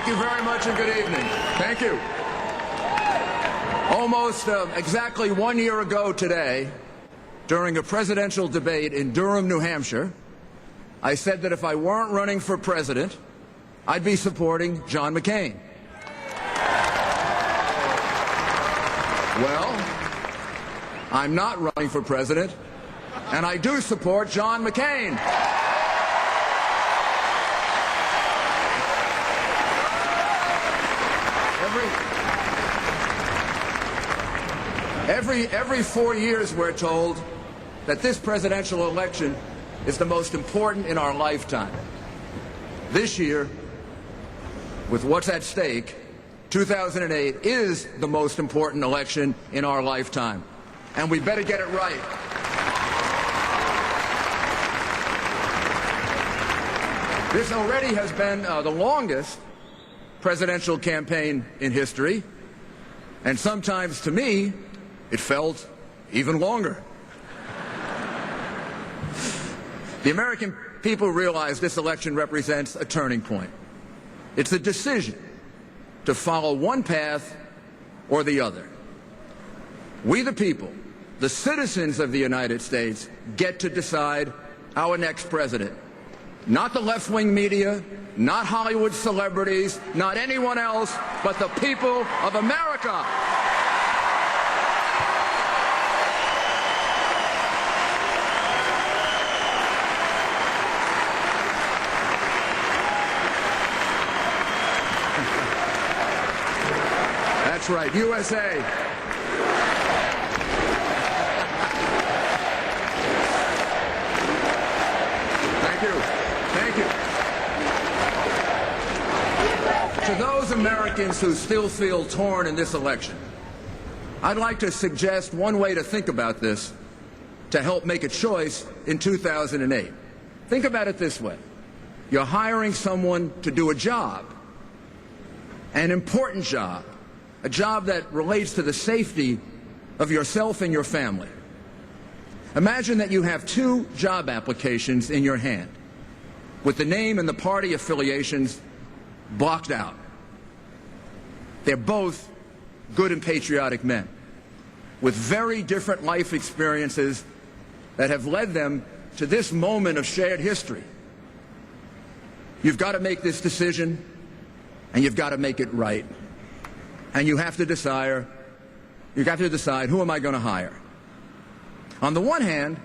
you very much and good evening. Thank you. Almost exactly 1 year ago today, during a presidential debate in Durham, New Hampshire, I said that if I weren't running for president, I'd be supporting John McCain. Well, I'm not running for president, and I do support John McCain. Every 4 years we're told that this presidential election is the most important in our lifetime. This year, with what's at stake, 2008 is the most important election in our lifetime, and we better get it right. This already has been the longest presidential campaign in history, and sometimes, to me, it felt even longer. The American people realize this election represents a turning point. It's a decision to follow one path or the other. We, the people, the citizens of the United States, get to decide our next president. Not the left-wing media, not Hollywood celebrities, not anyone else, but the people of America. That's right, USA. Thank you. Thank you. To those Americans who still feel torn in this election, I'd like to suggest one way to think about this to help make a choice in 2008. Think about it this way. You're hiring someone to do a job, an important job, a job that relates to the safety of yourself and your family. Imagine that you have 2 job applications in your hand with the name and the party affiliations blocked out. They're both good and patriotic men with very different life experiences that have led them to this moment of shared history. You've got to make this decision, and you've got to make it right. And you have to decide who am I going to hire. On the one hand,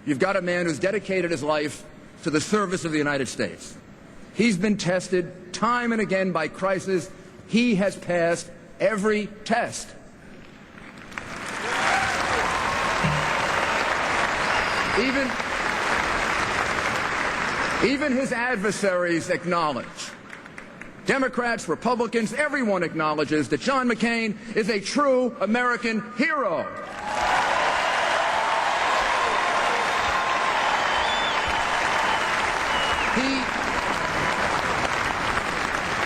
you've got a man who's dedicated his life to the service of the United States. He's been tested time and again by crisis. He has passed every test. Even his adversaries acknowledge. Democrats, Republicans, everyone acknowledges that John McCain is a true American hero.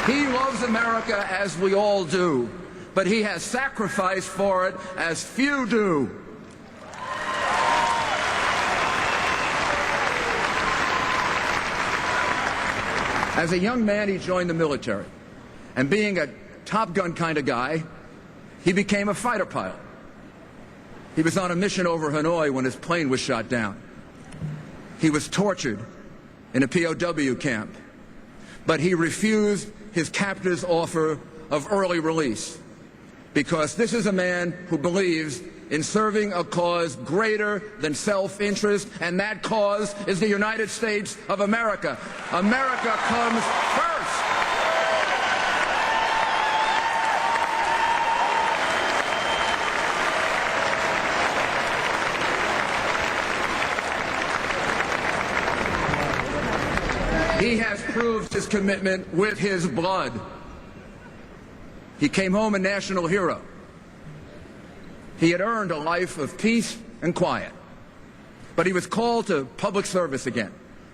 He loves America as we all do, but he has sacrificed for it as few do. As a young man, he joined the military, and being a Top Gun kind of guy, he became a fighter pilot. He was on a mission over Hanoi when his plane was shot down. He was tortured in a POW camp, but he refused his captor's offer of early release because this is a man who believes in serving a cause greater than self-interest, and that cause is the United States of America. America comes first. He has proved his commitment with his blood. He came home a national hero. He had earned a life of peace and quiet. But he was called to public service again,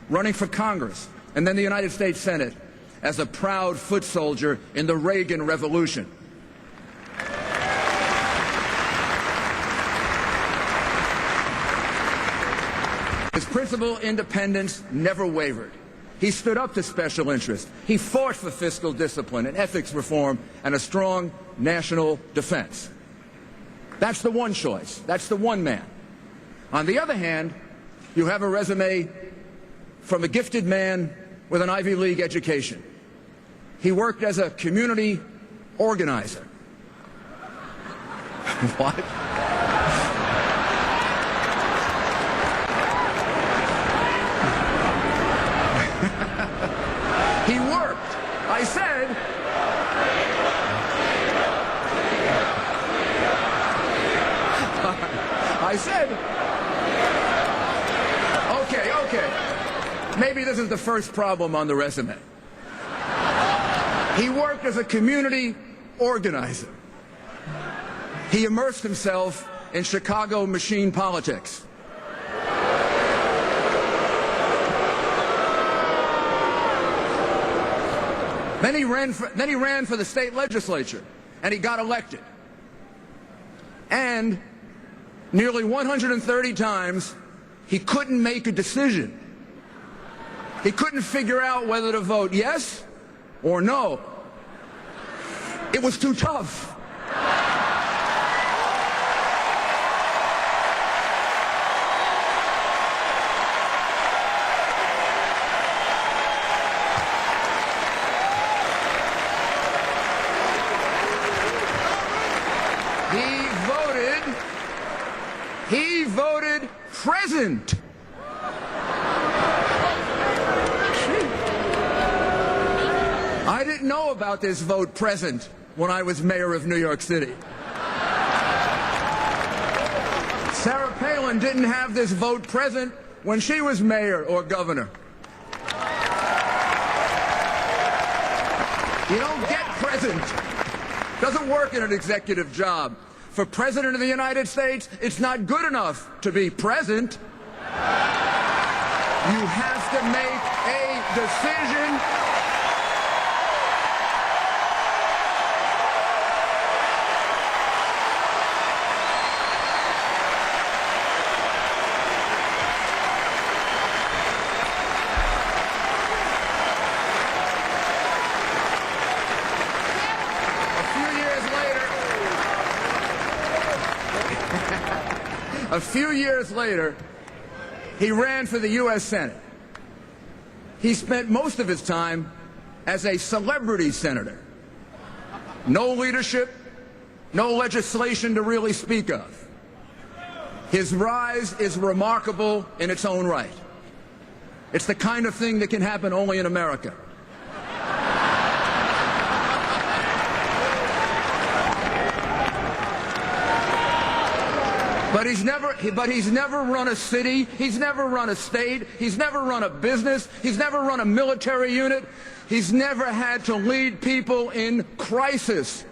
running for Congress and then the United States Senate as a proud foot soldier in the Reagan Revolution. His principled independence never wavered. He stood up to special interests. He fought for fiscal discipline and ethics reform and a strong national defense. That's the one choice. That's the one man. On the other hand, you have a resume from a gifted man with an Ivy League education. He worked as a community organizer. What? He worked. I said, okay. Maybe this is the first problem on the resume. He worked as a community organizer. He immersed himself in Chicago machine politics. Then he ran for the state legislature, and he got elected. And nearly 130 times, he couldn't make a decision. He couldn't figure out whether to vote yes or no. It was too tough. He voted present. I didn't know about this vote present when I was mayor of New York City. Sarah Palin didn't have this vote present when she was mayor or governor. You don't get present. Doesn't work in an executive job. For President of the United States, it's not good enough to be present. You have to make a decision. A few years later, he ran for the U.S. Senate. He spent most of his time as a celebrity senator. No leadership, no legislation to really speak of. His rise is remarkable in its own right. It's the kind of thing that can happen only in America. But he's never run a city, he's never run a state, he's never run a business, he's never run a military unit, he's never had to lead people in crisis.